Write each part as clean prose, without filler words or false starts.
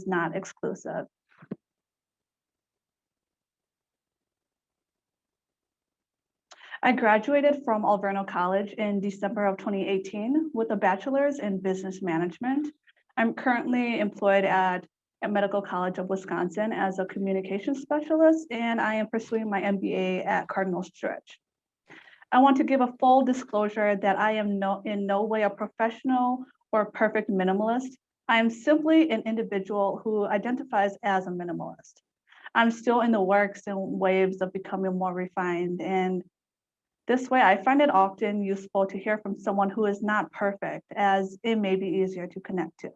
is not exclusive. I graduated from Alverno College in December of 2018 with a bachelor's in business management. I'm currently employed at Medical College of Wisconsin as a communications specialist, and I am pursuing my MBA at Cardinal Stretch. I want to give a full disclosure that I am in no way a professional or perfect minimalist. I am simply an individual who identifies as a minimalist. I'm still in the works and waves of becoming more refined, and this way, I find it often useful to hear from someone who is not perfect, as it may be easier to connect to.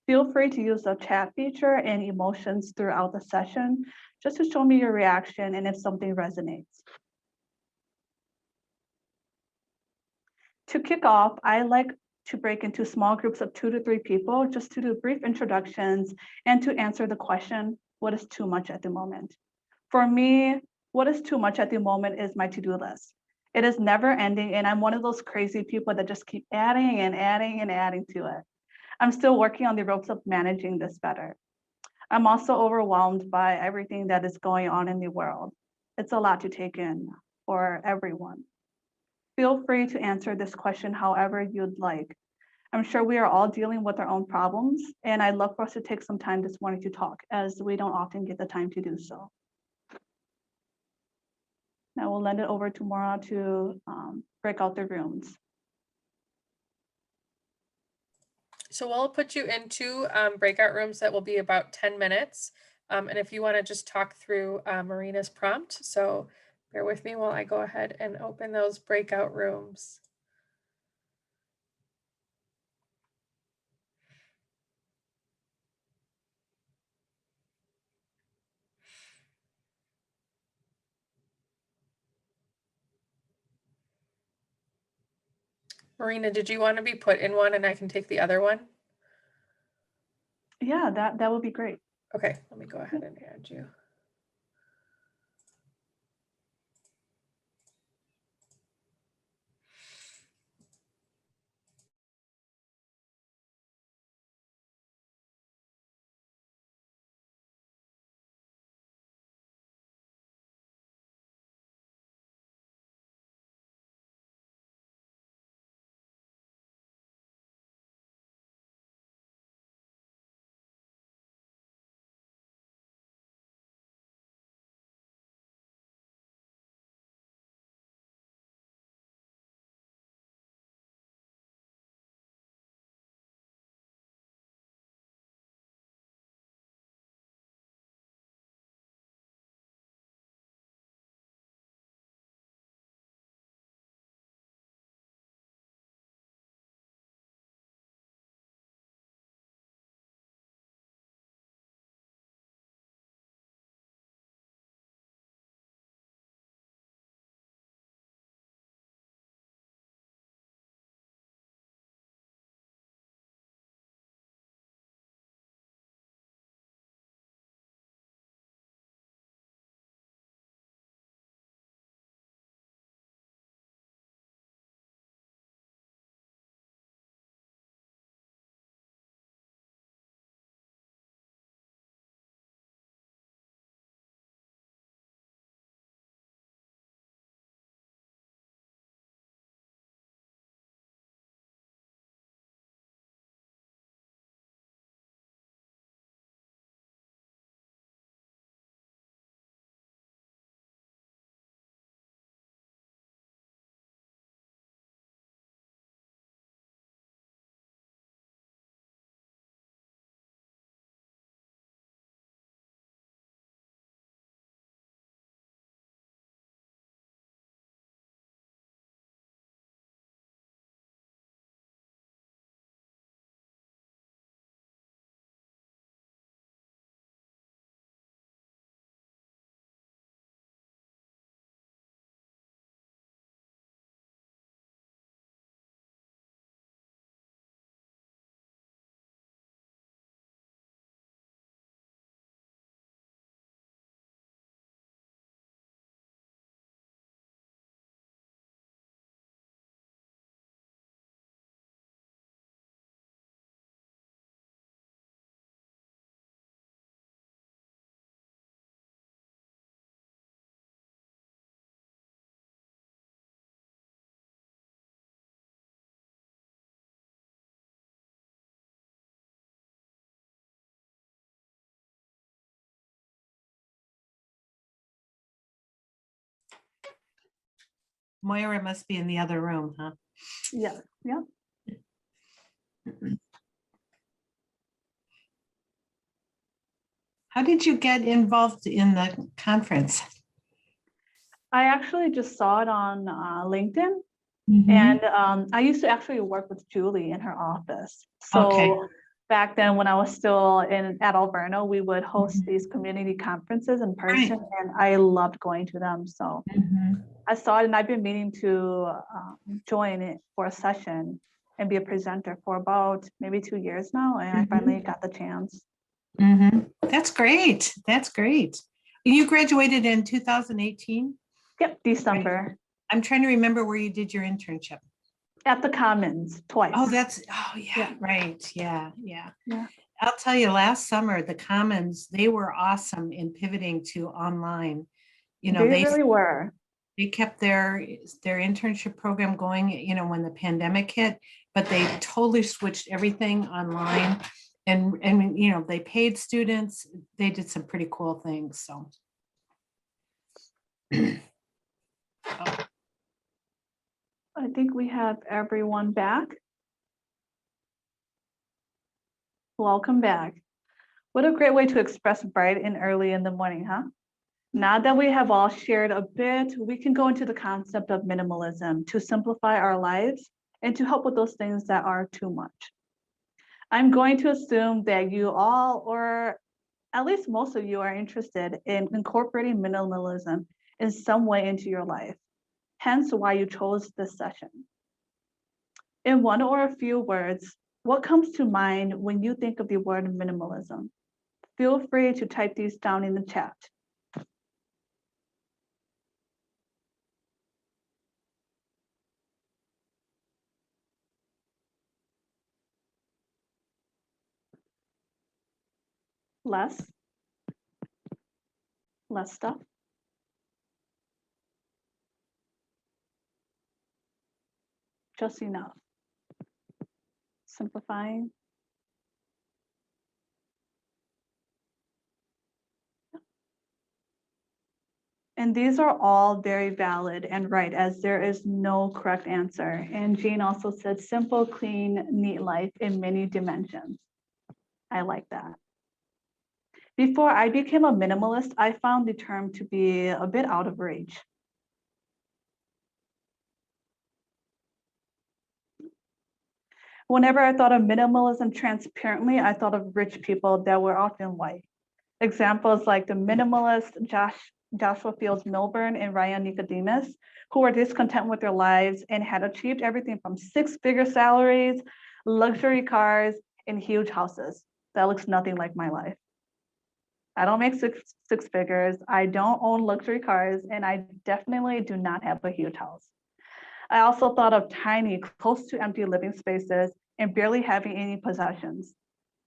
Feel free to use the chat feature and emotions throughout the session just to show me your reaction and if something resonates. To kick off, I like to break into small groups of 2 to 3 people just to do brief introductions and to answer the question, what is too much at the moment? For me, what is too much at the moment is my to-do list. It is never ending, and I'm one of those crazy people that just keep adding and adding and adding to it. I'm still working on the ropes of managing this better. I'm also overwhelmed by everything that is going on in the world. It's a lot to take in for everyone. Feel free to answer this question however you'd like. I'm sure we are all dealing with our own problems, and I'd love for us to take some time this morning to talk, as we don't often get the time to do so. Now we'll lend it over to Maura to break out the rooms. So we'll put you into breakout rooms that will be about 10 minutes. And if you want to just talk through Marina's prompt, so bear with me while I go ahead and open those breakout rooms. Marina, did you want to be put in one and I can take the other one? Yeah, that would be great. Okay, let me go ahead and add you. Moira must be in the other room, huh? Yeah, yeah. How did you get involved in the conference? I actually just saw it on LinkedIn. Mhm. And I used to actually work with Julie in her office. Okay. So back then, when I was still at Alverno, we would host Mhm. these community conferences in Right. person, and I loved going to them. So Mhm. I saw it, and I've been meaning to join it for a session and be a presenter for about maybe 2 years now, and I finally got the chance. Mhm. That's great. That's great. You graduated in 2018? Yep, December I'm trying to remember where you did your internship. at the Commons twice. Oh, yeah, Yeah. right. Yeah, yeah. Yeah. I'll tell you, last summer, the Commons, they were awesome in pivoting to online. You know, They really were. they kept their internship program going, you know, when the pandemic hit, but they totally switched everything online. And you know, they paid students, they did some pretty cool things, so. I think we have everyone back. Welcome back. What a great way to express bright and early in the morning, huh? Now that we have all shared a bit, we can go into the concept of minimalism to simplify our lives and to help with those things that are too much. I'm going to assume that you all, or at least most of you, are interested in incorporating minimalism in some way into your life, hence why you chose this session. In one or a few words, what comes to mind when you think of the word minimalism? Feel free to type these down in the chat. Less stuff. Just enough. Simplifying. And these are all very valid and right, as there is no correct answer. And Jean also said simple, clean, neat life in many dimensions. I like that. Before I became a minimalist, I found the term to be a bit out of reach. Whenever I thought of minimalism transparently, I thought of rich people that were often white. Examples like the minimalist Joshua Fields Milburn and Ryan Nicodemus, who were discontent with their lives and had achieved everything from six-figure salaries, luxury cars, and huge houses. That looks nothing like my life. I don't make six figures, I don't own luxury cars, and I definitely do not have a huge house. I also thought of tiny, close to empty living spaces and barely having any possessions.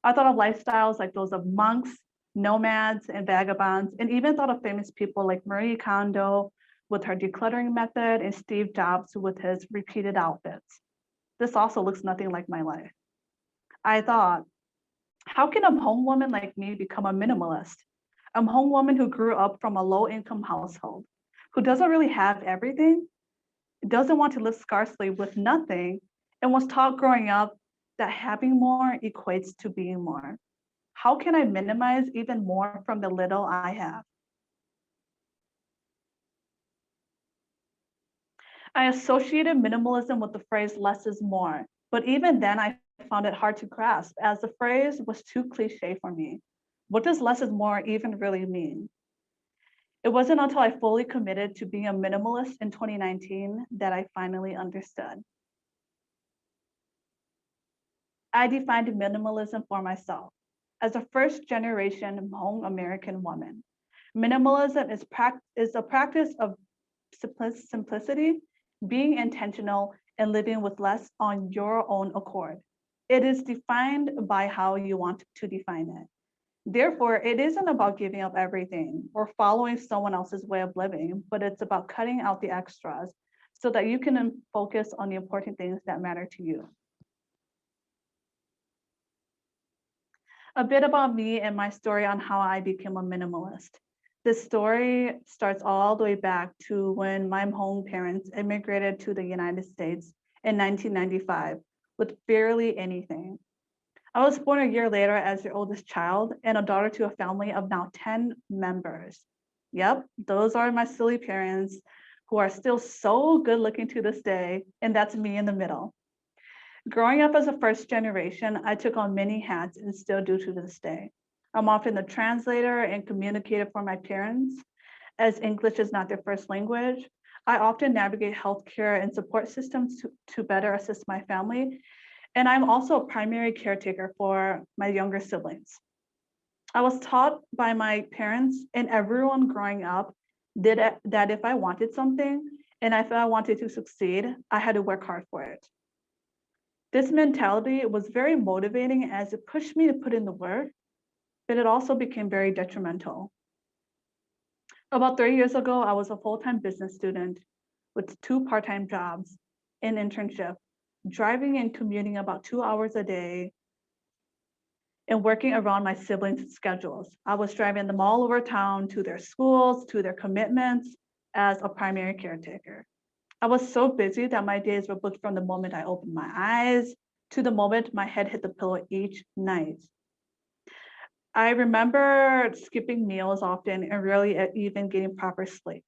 I thought of lifestyles like those of monks, nomads, and vagabonds, and even thought of famous people like Marie Kondo with her decluttering method and Steve Jobs with his repeated outfits. This also looks nothing like my life. I thought, how can a home woman like me become a minimalist? A home woman who grew up from a low-income household, who doesn't really have everything, doesn't want to live scarcely with nothing, and was taught growing up that having more equates to being more. How can I minimize even more from the little I have? I associated minimalism with the phrase less is more, but even then I found it hard to grasp as the phrase was too cliche for me. What does less is more even really mean? It wasn't until I fully committed to being a minimalist in 2019 that I finally understood. I defined minimalism for myself as a first generation Hmong American woman. Minimalism is a practice of simplicity, being intentional, and living with less on your own accord. It is defined by how you want to define it. Therefore, it isn't about giving up everything or following someone else's way of living, but it's about cutting out the extras so that you can focus on the important things that matter to you. A bit about me and my story on how I became a minimalist. This story starts all the way back to when my home parents immigrated to the United States in 1995 with barely anything. I was born a year later as the oldest child and a daughter to a family of now 10 members. Yep, those are my silly parents who are still so good looking to this day, and that's me in the middle. Growing up as a first generation, I took on many hats and still do to this day. I'm often the translator and communicator for my parents, as English is not their first language. I often navigate healthcare and support systems to better assist my family. And I'm also a primary caretaker for my younger siblings. I was taught by my parents and everyone growing up that if I wanted something and if I wanted to succeed, I had to work hard for it. This mentality was very motivating as it pushed me to put in the work, but it also became very detrimental. About 3 years ago, I was a full-time business student with 2 part-time jobs, an internship, driving and commuting about 2 hours a day, and working around my siblings' schedules. I was driving them all over town to their schools, to their commitments as a primary caretaker. I was so busy that my days were booked from the moment I opened my eyes to the moment my head hit the pillow each night. I remember skipping meals often and rarely even getting proper sleep.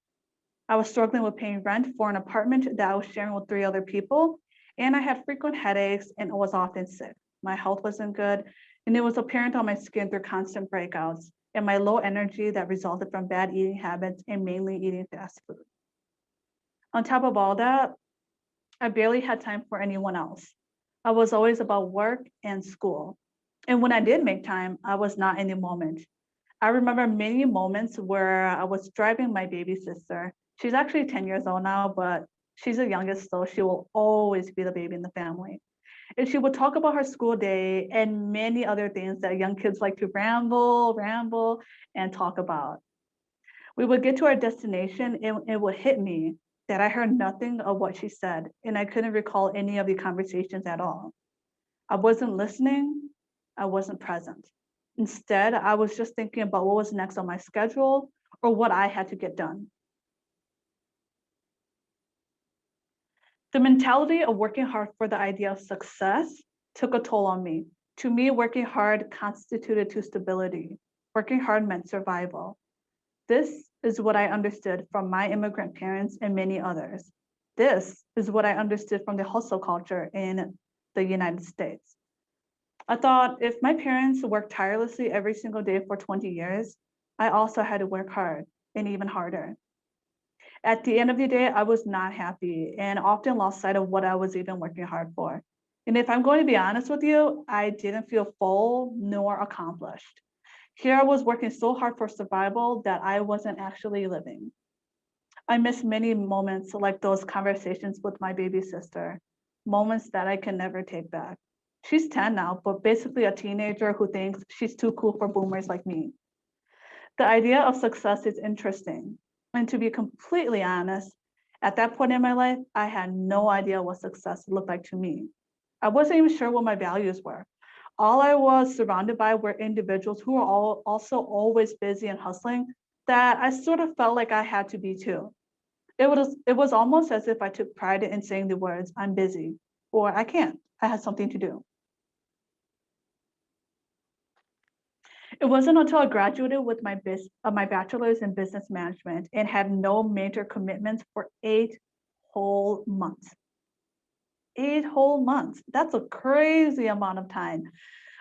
I was struggling with paying rent for an apartment that I was sharing with 3 other people, and I had frequent headaches and was often sick. My health wasn't good, and it was apparent on my skin through constant breakouts and my low energy that resulted from bad eating habits and mainly eating fast food. On top of all that, I barely had time for anyone else. I was always about work and school. And when I did make time, I was not in the moment. I remember many moments where I was driving my baby sister. She's actually 10 years old now, but she's the youngest, so she will always be the baby in the family. And she would talk about her school day and many other things that young kids like to ramble, and talk about. We would get to our destination and it would hit me that I heard nothing of what she said, and I couldn't recall any of the conversations at all. I wasn't listening, I wasn't present. Instead, I was just thinking about what was next on my schedule or what I had to get done. The mentality of working hard for the idea of success took a toll on me. To me, working hard constituted to stability. Working hard meant survival. This is what I understood from my immigrant parents and many others. This is what I understood from the hustle culture in the United States. I thought if my parents worked tirelessly every single day for 20 years, I also had to work hard and even harder. At the end of the day, I was not happy and often lost sight of what I was even working hard for. And if I'm going to be honest with you, I didn't feel full nor accomplished. Here I was working so hard for survival that I wasn't actually living. I miss many moments like those conversations with my baby sister, moments that I can never take back. She's 10 now, but basically a teenager who thinks she's too cool for boomers like me. The idea of success is interesting. And to be completely honest, at that point in my life, I had no idea what success looked like to me. I wasn't even sure what my values were. All I was surrounded by were individuals who were also always busy and hustling that I sort of felt like I had to be too. It was almost as if I took pride in saying the words, I'm busy, or I can't, I had something to do. It wasn't until I graduated with my bachelor's in business management and had no major commitments for 8 whole months. 8 whole months. That's a crazy amount of time.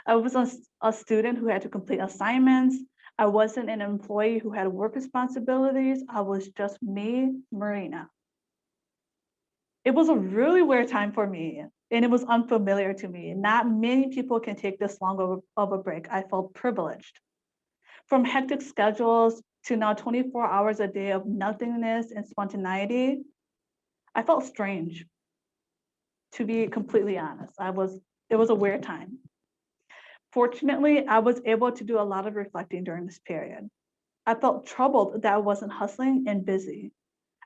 I was a student who had to complete assignments. I wasn't an employee who had work responsibilities. I was just me, Marina. It was a really weird time for me, and it was unfamiliar to me. Not many people can take this long of a break. I felt privileged. From hectic schedules to now 24 hours a day of nothingness and spontaneity, I felt strange, to be completely honest. It was a weird time. Fortunately, I was able to do a lot of reflecting during this period. I felt troubled that I wasn't hustling and busy.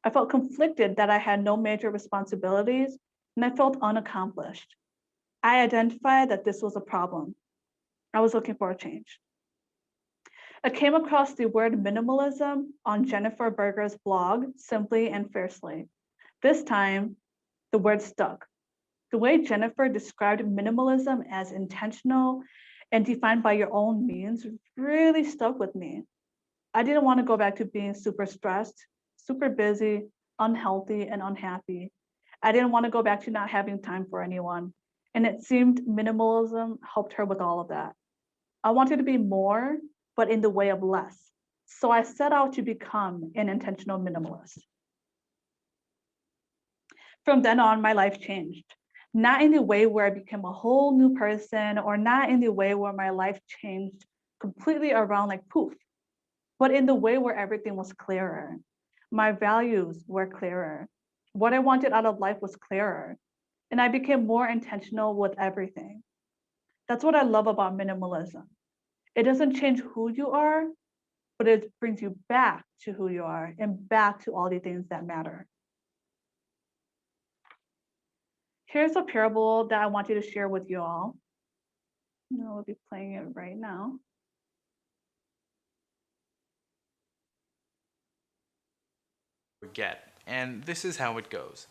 I felt conflicted that I had no major responsibilities, and I felt unaccomplished. I identified that this was a problem. I was looking for a change. I came across the word minimalism on Jennifer Berger's blog, Simply and Fiercely. This time, the word stuck. The way Jennifer described minimalism as intentional and defined by your own means really stuck with me. I didn't want to go back to being super stressed, super busy, unhealthy, and unhappy. I didn't want to go back to not having time for anyone. And it seemed minimalism helped her with all of that. I wanted to be more, but in the way of less. So I set out to become an intentional minimalist. From then on, my life changed. Not in the way where I became a whole new person, or not in the way where my life changed completely around like poof, but in the way where everything was clearer. My values were clearer. What I wanted out of life was clearer. And I became more intentional with everything. That's what I love about minimalism. It doesn't change who you are, but it brings you back to who you are and back to all the things that matter. Here's a parable that I want you to share with you all. We'll be playing it right now. Get, and this is how it goes.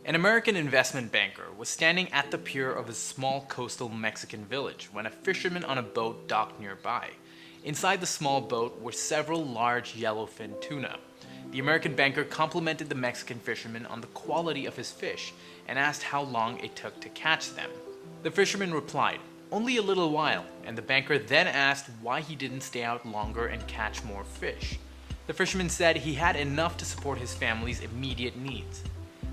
An American investment banker was standing at the pier of a small coastal Mexican village when a fisherman on a boat docked nearby. Inside the small boat were several large yellowfin tuna. The American banker complimented the Mexican fisherman on the quality of his fish and asked how long it took to catch them. The fisherman replied, "Only a little while," and the banker then asked why he didn't stay out longer and catch more fish. The fisherman said he had enough to support his family's immediate needs.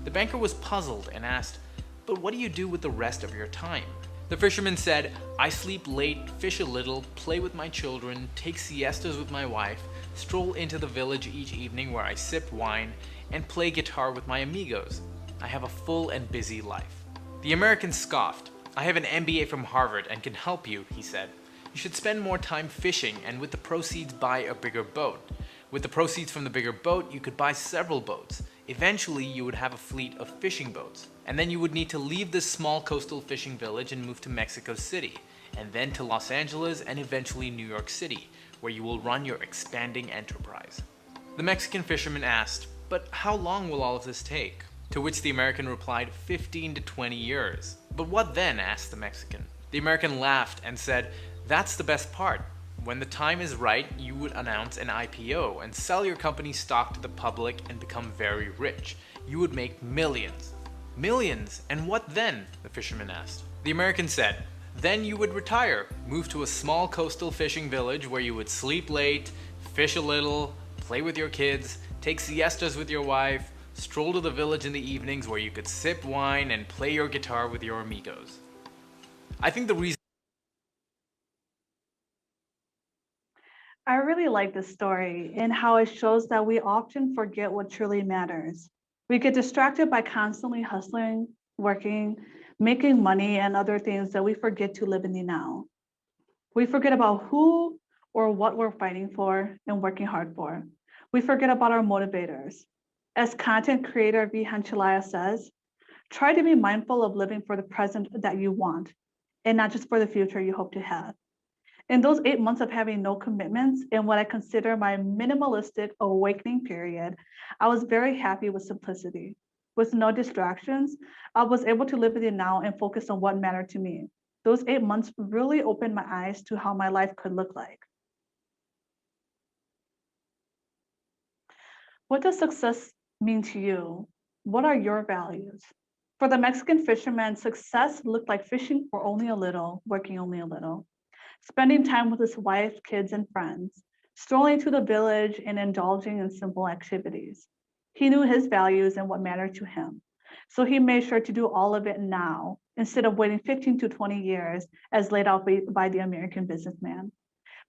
The banker was puzzled and asked, "But what do you do with the rest of your time?" The fisherman said, "I sleep late, fish a little, play with my children, take siestas with my wife, stroll into the village each evening where I sip wine, and play guitar with my amigos. I have a full and busy life." The American scoffed. "I have an MBA from Harvard and can help you," he said. "You should spend more time fishing and with the proceeds buy a bigger boat. With the proceeds from the bigger boat, you could buy several boats. Eventually, you would have a fleet of fishing boats. And then you would need to leave this small coastal fishing village and move to Mexico City, and then to Los Angeles and eventually New York City, where you will run your expanding enterprise." The Mexican fisherman asked, "But how long will all of this take?" To which the American replied, 15 to 20 years. "But what then?" asked the Mexican. The American laughed and said, "That's the best part. When the time is right, you would announce an IPO and sell your company's stock to the public and become very rich. You would make millions." "Millions? And what then?" the fisherman asked. The American said, "Then you would retire, move to a small coastal fishing village where you would sleep late, fish a little, play with your kids, take siestas with your wife, stroll to the village in the evenings where you could sip wine and play your guitar with your amigos." I think the reason I really like this story and how it shows that we often forget what truly matters. We get distracted by constantly hustling, working, making money, and other things that we forget to live in the now. We forget about who or what we're fighting for and working hard for. We forget about our motivators. As content creator V. Hanchalaya says, try to be mindful of living for the present that you want and not just for the future you hope to have. In those 8 months of having no commitments in what I consider my minimalistic awakening period, I was very happy with simplicity. With no distractions, I was able to live in the now and focus on what mattered to me. Those 8 months really opened my eyes to how my life could look like. What does success mean to you? What are your values? For the Mexican fisherman, success looked like fishing for only a little, working only a little, spending time with his wife, kids, and friends, strolling to the village and indulging in simple activities. He knew his values and what mattered to him. So he made sure to do all of it now, instead of waiting 15 to 20 years as laid out by the American businessman.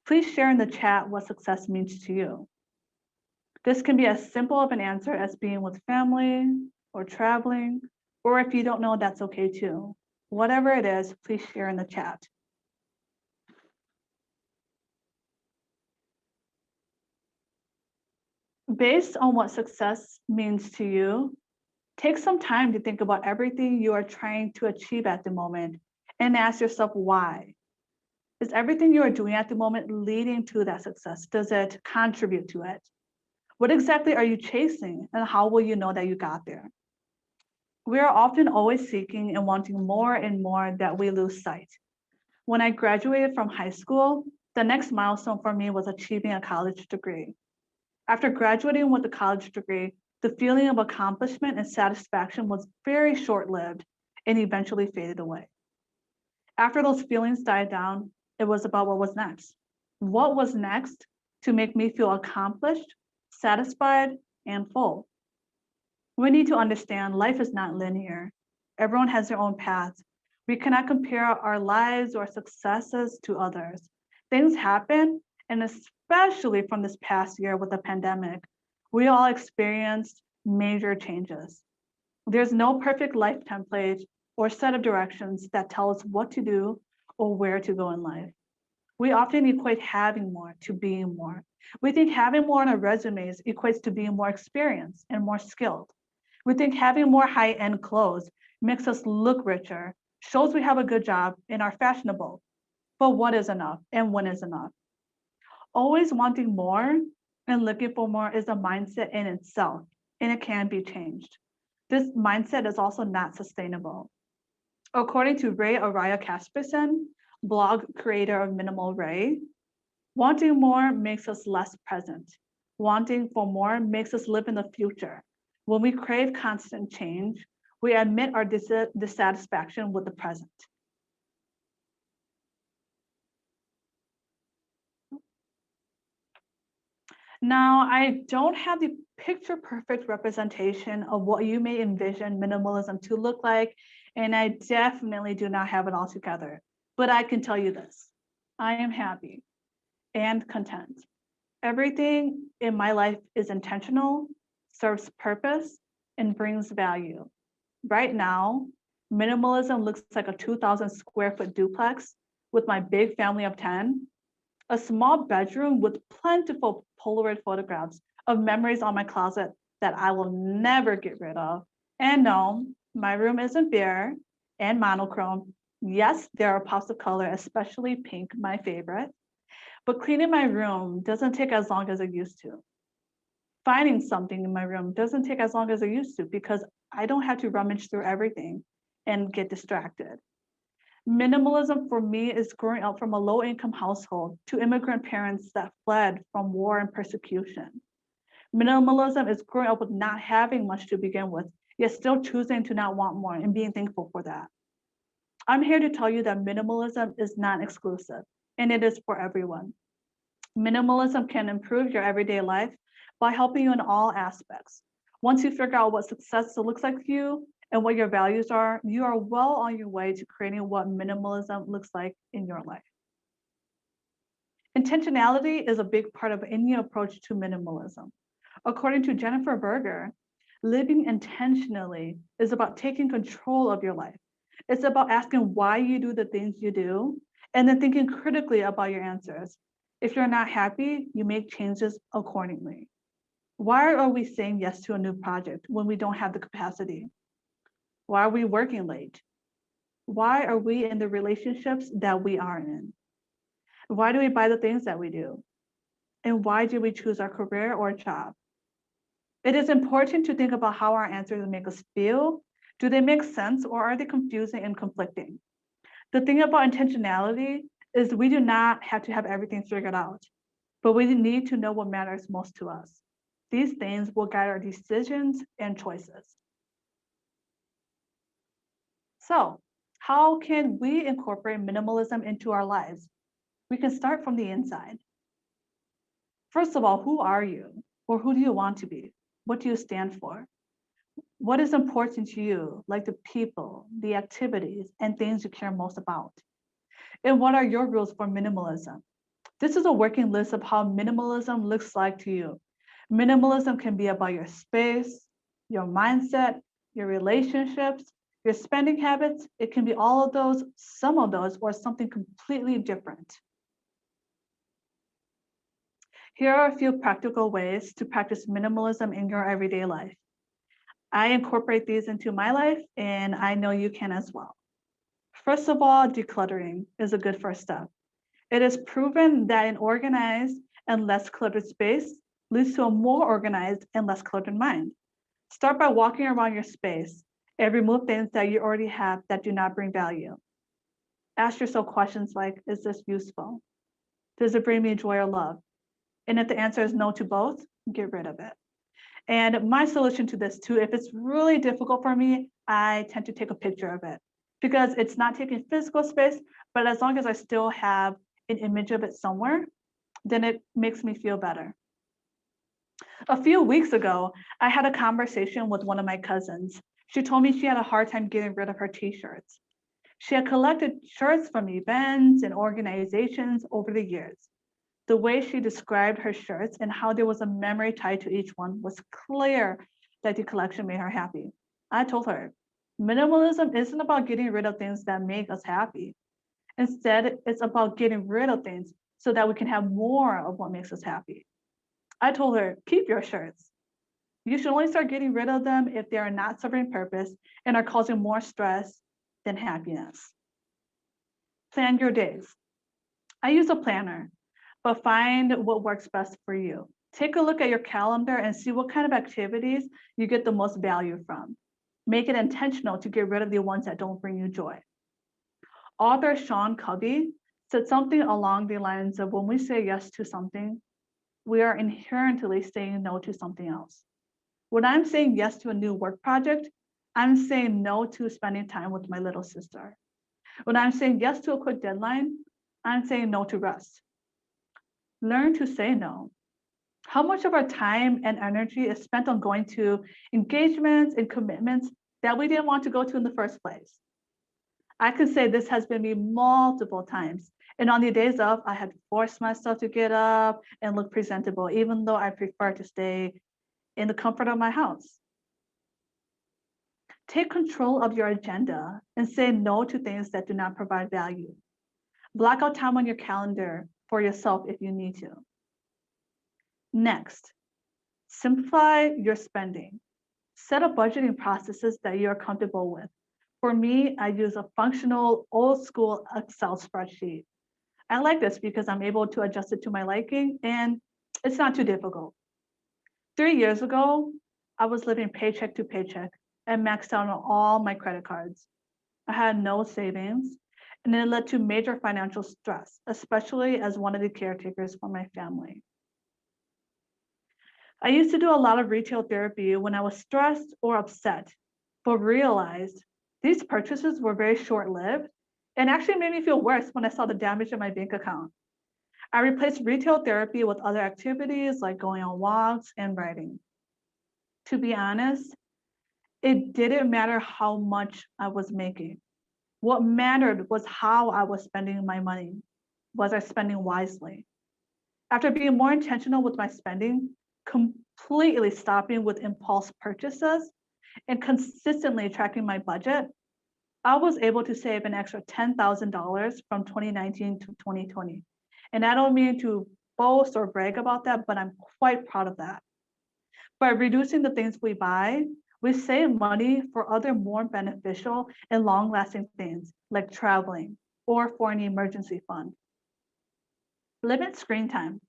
Please share in the chat what success means to you. This can be as simple of an answer as being with family or traveling, or if you don't know, that's okay too. Whatever it is, please share in the chat. Based on what success means to you, take some time to think about everything you are trying to achieve at the moment and ask yourself why. Is everything you are doing at the moment leading to that success? Does it contribute to it? What exactly are you chasing, and how will you know that you got there? We are often always seeking and wanting more and more that we lose sight. When I graduated from high school, the next milestone for me was achieving a college degree. After graduating with a college degree, the feeling of accomplishment and satisfaction was very short-lived and eventually faded away. After those feelings died down, it was about what was next. What was next to make me feel accomplished, satisfied, and full? We need to understand life is not linear. Everyone has their own path. We cannot compare our lives or successes to others. Things happen, and especially from this past year with the pandemic, we all experienced major changes. There's no perfect life template or set of directions that tell us what to do or where to go in life. We often equate having more to being more. We think having more on our resumes equates to being more experienced and more skilled. We think having more high-end clothes makes us look richer, shows we have a good job and are fashionable. But what is enough and when is enough? Always wanting more and looking for more is a mindset in itself, and it can be changed. This mindset is also not sustainable. According to Ray Araya Casperson, blog creator of Minimal Ray, wanting more makes us less present. Wanting for more makes us live in the future. When we crave constant change, we admit our dissatisfaction with the present. Now, I don't have the picture perfect representation of what you may envision minimalism to look like, and I definitely do not have it all together. But I can tell you this, I am happy and content. Everything in my life is intentional, serves purpose, and brings value. Right now, minimalism looks like a 2,000 square foot duplex with my big family of 10, a small bedroom with plentiful Polaroid photographs of memories on my closet that I will never get rid of. And no, my room isn't bare and monochrome. Yes, there are pops of color, especially pink, my favorite. But cleaning my room doesn't take as long as it used to. Finding something in my room doesn't take as long as it used to because I don't have to rummage through everything and get distracted. Minimalism for me is growing up from a low-income household to immigrant parents that fled from war and persecution. Minimalism is growing up with not having much to begin with, yet still choosing to not want more and being thankful for that. I'm here to tell you that minimalism is not exclusive, and it is for everyone. Minimalism can improve your everyday life by helping you in all aspects. Once you figure out what success looks like for you and what your values are, you are well on your way to creating what minimalism looks like in your life. Intentionality is a big part of any approach to minimalism. According to Jennifer Berger, living intentionally is about taking control of your life. It's about asking why you do the things you do, and then thinking critically about your answers. If you're not happy, you make changes accordingly. Why are we saying yes to a new project when we don't have the capacity? Why are we working late? Why are we in the relationships that we are in? Why do we buy the things that we do? And why do we choose our career or job? It is important to think about how our answers make us feel. Do they make sense or are they confusing and conflicting? The thing about intentionality is we do not have to have everything figured out, but we need to know what matters most to us. These things will guide our decisions and choices. So, how can we incorporate minimalism into our lives? We can start from the inside. First of all, who are you? Or who do you want to be? What do you stand for? What is important to you, like the people, the activities, and things you care most about? And what are your rules for minimalism? This is a working list of how minimalism looks like to you. Minimalism can be about your space, your mindset, your relationships, your spending habits. It can be all of those, some of those, or something completely different. Here are a few practical ways to practice minimalism in your everyday life. I incorporate these into my life, and I know you can as well. First of all, decluttering is a good first step. It is proven that an organized and less cluttered space leads to a more organized and less cluttered mind. Start by walking around your space and remove things that you already have that do not bring value. Ask yourself questions like, is this useful? Does it bring me joy or love? And if the answer is no to both, get rid of it. And my solution to this too, if it's really difficult for me, I tend to take a picture of it because it's not taking physical space, but as long as I still have an image of it somewhere, then it makes me feel better. A few weeks ago, I had a conversation with one of my cousins. She told me she had a hard time getting rid of her t-shirts. She had collected shirts from events and organizations over the years. The way she described her shirts and how there was a memory tied to each one was clear that the collection made her happy. I told her, minimalism isn't about getting rid of things that make us happy. Instead, it's about getting rid of things so that we can have more of what makes us happy. I told her, keep your shirts. You should only start getting rid of them if they are not serving purpose and are causing more stress than happiness. Plan your days. I use a planner, but find what works best for you. Take a look at your calendar and see what kind of activities you get the most value from. Make it intentional to get rid of the ones that don't bring you joy. Author Sean Covey said something along the lines of when we say yes to something, we are inherently saying no to something else. When I'm saying yes to a new work project, I'm saying no to spending time with my little sister. When I'm saying yes to a quick deadline, I'm saying no to rest. Learn to say no. How much of our time and energy is spent on going to engagements and commitments that we didn't want to go to in the first place? I can say this has been me multiple times. And on the days off, I had forced myself to get up and look presentable, even though I prefer to stay in the comfort of my house. Take control of your agenda and say no to things that do not provide value. Block out time on your calendar for yourself if you need to. Next, simplify your spending. Set up budgeting processes that you're comfortable with. For me, I use a functional old school Excel spreadsheet. I like this because I'm able to adjust it to my liking and it's not too difficult. 3 years ago, I was living paycheck to paycheck and maxed out on all my credit cards. I had no savings, and it led to major financial stress, especially as one of the caretakers for my family. I used to do a lot of retail therapy when I was stressed or upset, but realized these purchases were very short-lived and actually made me feel worse when I saw the damage in my bank account. I replaced retail therapy with other activities like going on walks and writing. To be honest, it didn't matter how much I was making. What mattered was how I was spending my money. Was I spending wisely? After being more intentional with my spending, completely stopping with impulse purchases, and consistently tracking my budget, I was able to save an extra $10,000 from 2019 to 2020. And I don't mean to boast or brag about that, but I'm quite proud of that. By reducing the things we buy, we save money for other more beneficial and long-lasting things like traveling or for an emergency fund. Limit screen time.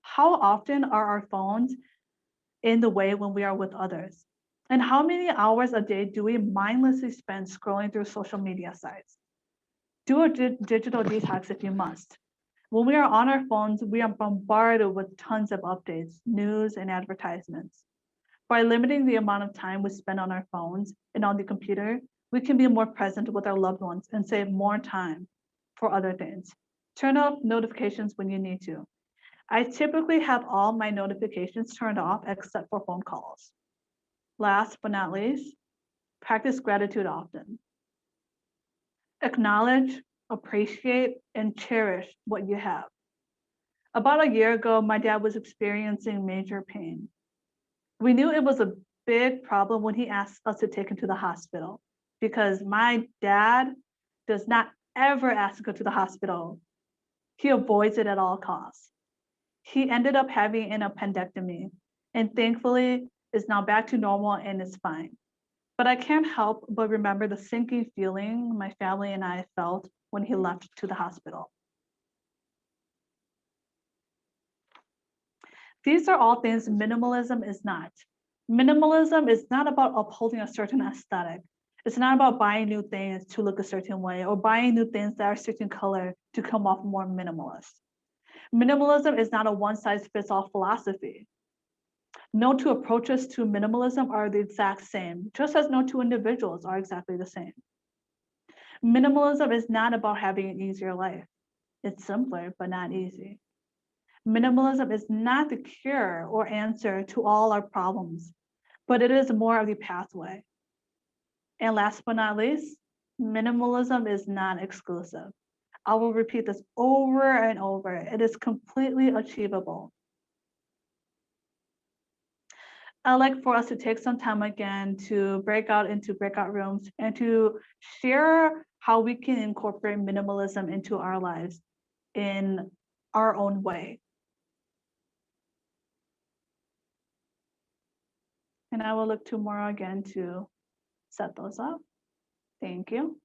How often are our phones in the way when we are with others? And how many hours a day do we mindlessly spend scrolling through social media sites? Do a digital detox if you must. When we are on our phones, we are bombarded with tons of updates, news, and advertisements. By limiting the amount of time we spend on our phones and on the computer, we can be more present with our loved ones and save more time for other things. Turn off notifications when you need to. I typically have all my notifications turned off except for phone calls. Last but not least, practice gratitude often. Acknowledge, appreciate, and cherish what you have. About a year ago, my dad was experiencing major pain. We knew it was a big problem when he asked us to take him to the hospital because my dad does not ever ask to go to the hospital. He avoids it at all costs. He ended up having an appendectomy and thankfully is now back to normal and is fine. But I can't help but remember the sinking feeling my family and I felt when he left to the hospital. These are all things minimalism is not. Minimalism is not about upholding a certain aesthetic. It's not about buying new things to look a certain way or buying new things that are a certain color to come off more minimalist. Minimalism is not a one-size-fits-all philosophy. No two approaches to minimalism are the exact same, just as no two individuals are exactly the same. Minimalism is not about having an easier life. It's simpler, but not easy. Minimalism is not the cure or answer to all our problems, but it is more of the pathway. And last but not least, minimalism is not exclusive. I will repeat this over and over. It is completely achievable. I'd like for us to take some time again to break out into breakout rooms and to share how we can incorporate minimalism into our lives in our own way. And I will look tomorrow again to set those up. Thank you.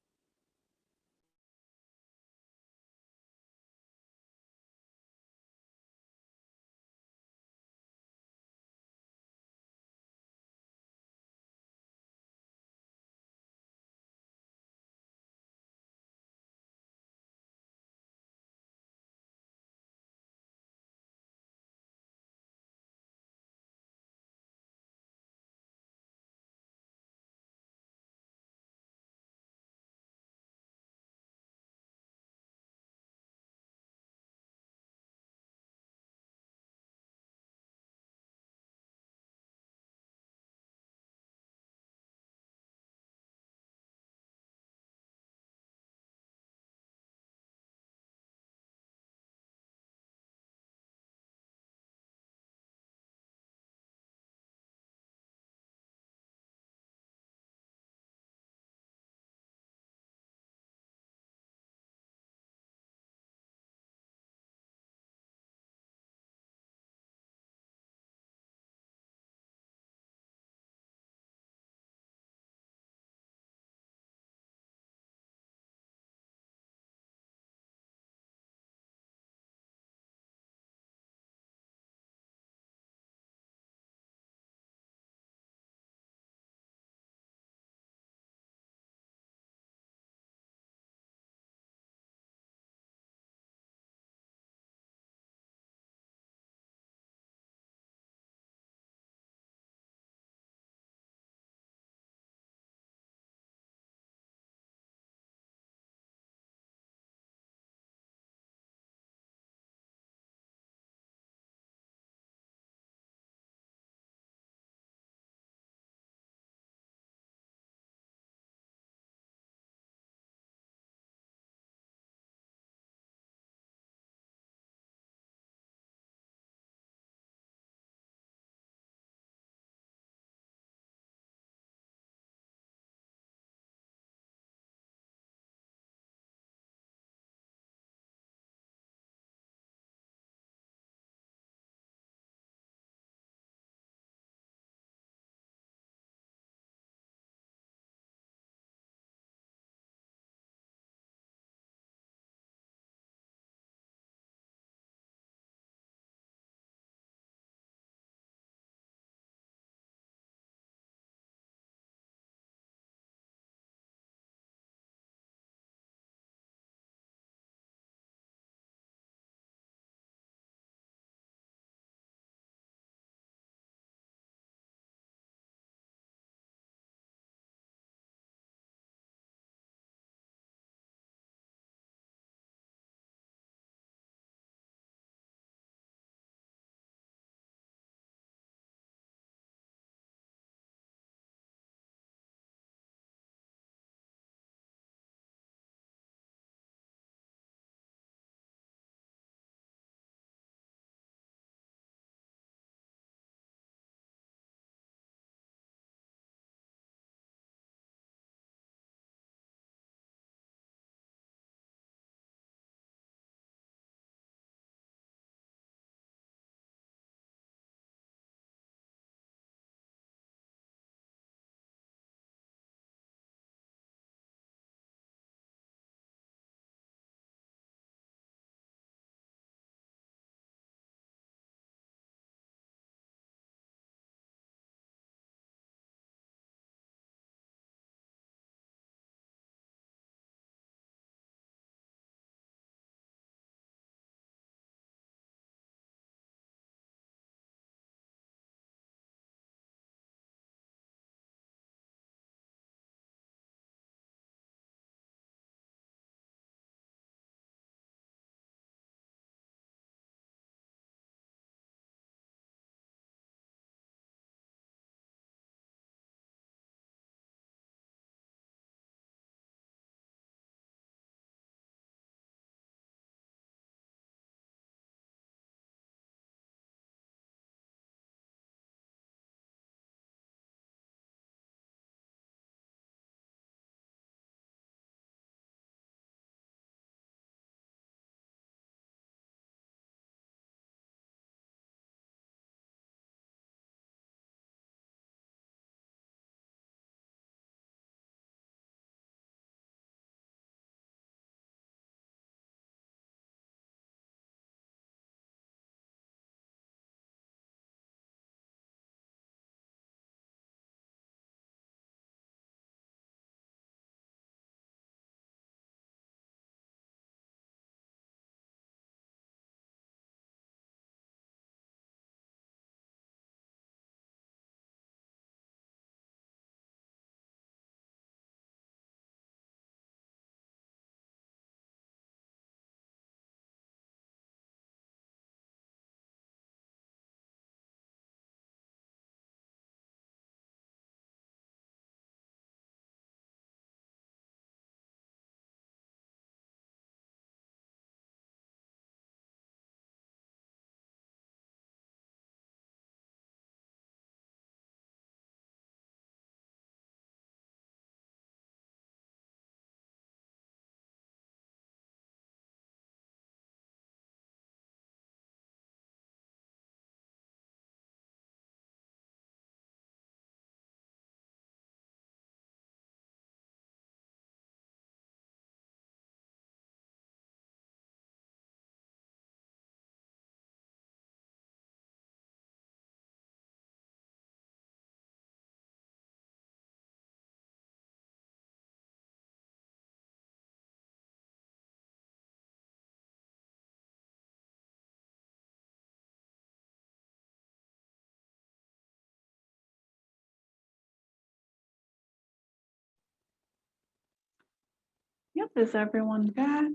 Yep, is everyone back?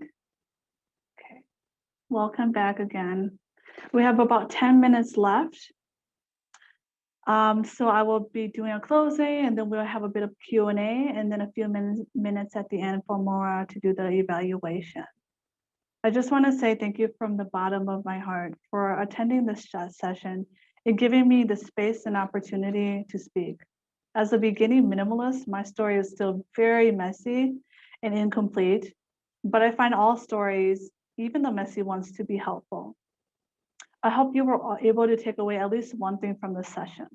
Okay, welcome back again. We have about 10 minutes left. So I will be doing a closing and then we'll have a bit of Q&A and then a few minutes at the end for Maura to do the evaluation. I just want to say thank you from the bottom of my heart for attending this session and giving me the space and opportunity to speak. As a beginning minimalist, my story is still very messy and incomplete, but I find all stories, even the messy ones, to be helpful. I hope you were able to take away at least one thing from this session.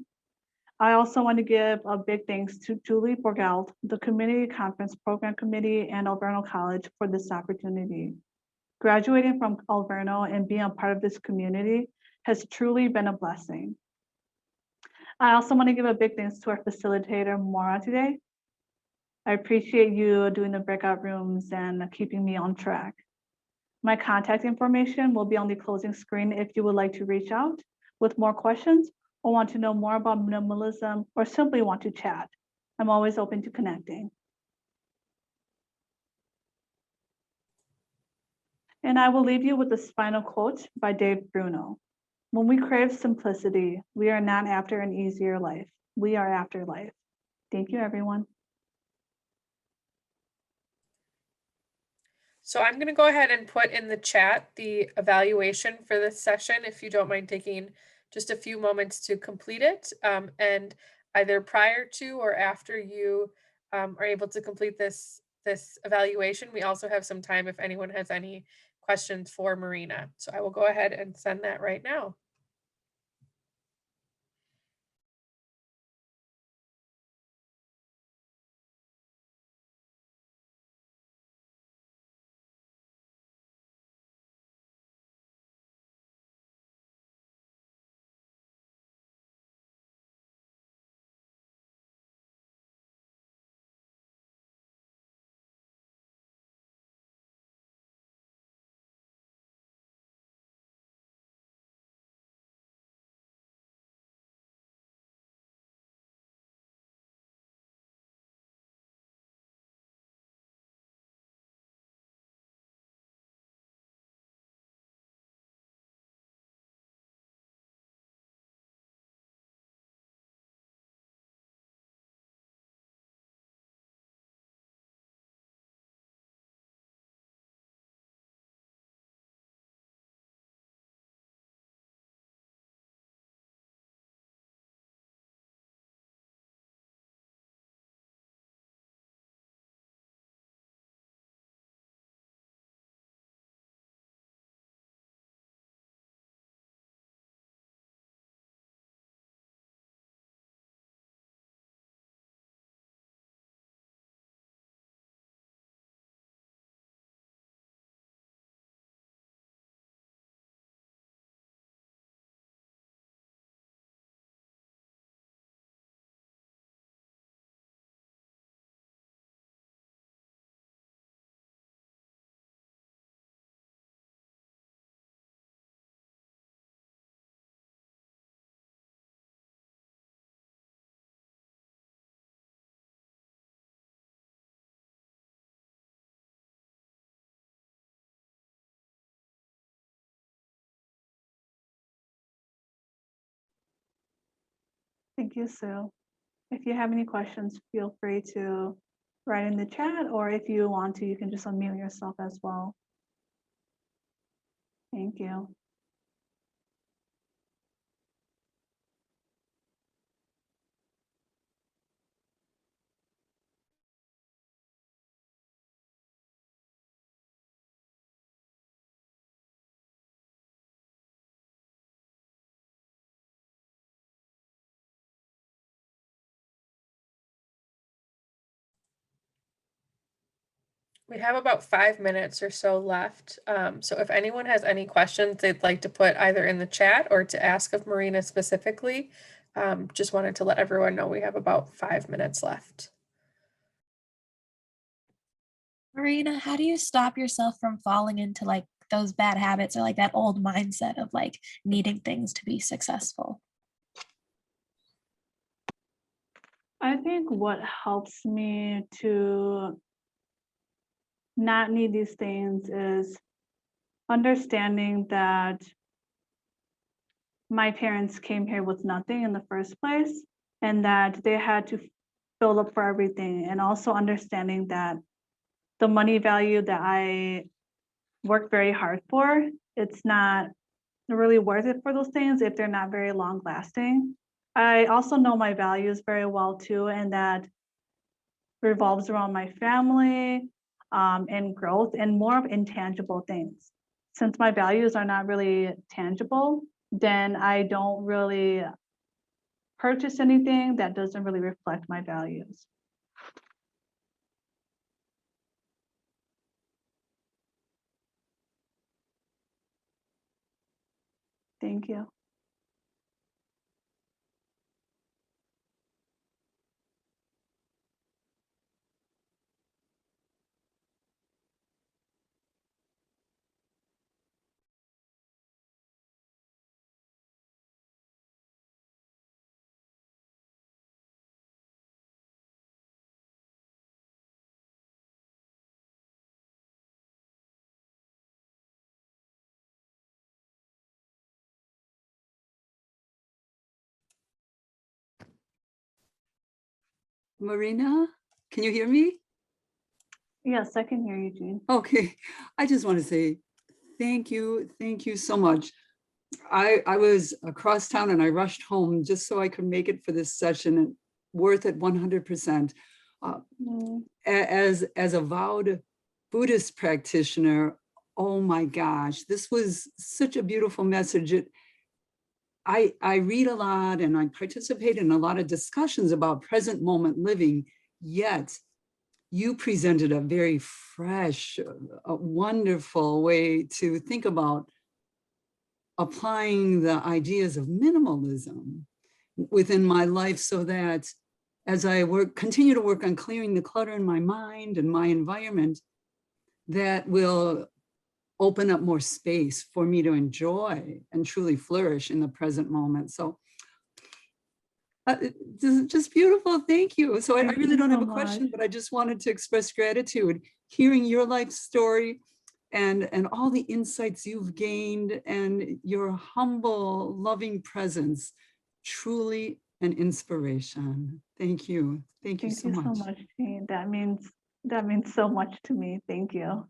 I also want to give a big thanks to Julie Borgelt, the Community Conference Program Committee, and Alverno College for this opportunity. Graduating from Alverno and being a part of this community has truly been a blessing. I also want to give a big thanks to our facilitator, Maura, today. I appreciate you doing the breakout rooms and keeping me on track. My contact information will be on the closing screen if you would like to reach out with more questions or want to know more about minimalism or simply want to chat. I'm always open to connecting. And I will leave you with this final quote by Dave Bruno. When we crave simplicity, we are not after an easier life. We are after life. Thank you, everyone. So I'm going to go ahead and put in the chat the evaluation for this session, if you don't mind taking just a few moments to complete it. And either prior to or after you are able to complete this evaluation, we also have some time if anyone has any questions for Marina. So I will go ahead and send that right now. Thank you, Sue. If you have any questions, feel free to write in the chat, or if you want to, you can just unmute yourself as well. Thank you. We have about 5 minutes or so left. So if anyone has any questions they'd like to put either in the chat or to ask of Marina specifically, just wanted to let everyone know we have about 5 minutes left. Marina, how do you stop yourself from falling into like those bad habits or like that old mindset of like needing things to be successful? I think what helps me to not need these things is understanding that my parents came here with nothing in the first place and that they had to build up for everything, and also understanding that the money value that I worked very hard for, it's not really worth it for those things if they're not very long lasting. I also know my values very well too, and that revolves around my family, and growth and more of intangible things. Since my values are not really tangible, then I don't really purchase anything that doesn't really reflect my values. Thank you. Marina, can you hear me? Yes, I can hear you, Jean. Okay, I just want to say thank you so much. I was across town and I rushed home just so I could make it for this session, and worth it 100%. As a vowed Buddhist practitioner, oh my gosh, this was such a beautiful message. I read a lot and I participate in a lot of discussions about present moment living, yet you presented a very fresh, a wonderful way to think about applying the ideas of minimalism within my life, so that as I continue to work on clearing the clutter in my mind and my environment, that will open up more space for me to enjoy and truly flourish in the present moment. So just beautiful. Thank you. So I Thank really you don't have so a question, much. but I just wanted to express gratitude, hearing your life story and all the insights you've gained, and your humble, loving presence. Truly an inspiration. Thank you. Thank you Thank so you so much. much, Jean. That means so much to me. Thank you.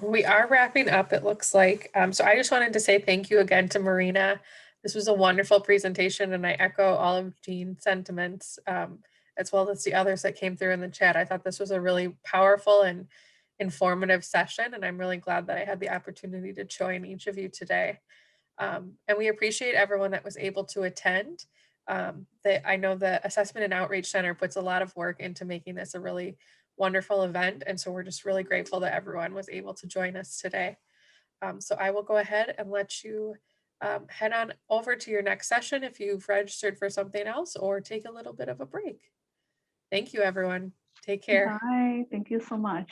We are wrapping up, it looks like. So I just wanted to say thank you again to Marina. This was a wonderful presentation, and I echo all of Jean's sentiments, as well as the others that came through in the chat. I thought this was a really powerful and informative session, and I'm really glad that I had the opportunity to join each of you today. And we appreciate everyone that was able to attend. I know the Assessment and Outreach Center puts a lot of work into making this a really wonderful event. And so we're just really grateful that everyone was able to join us today. So I will go ahead and let you head on over to your next session if you've registered for something else, or take a little bit of a break. Thank you, everyone. Take care. Bye. Thank you so much.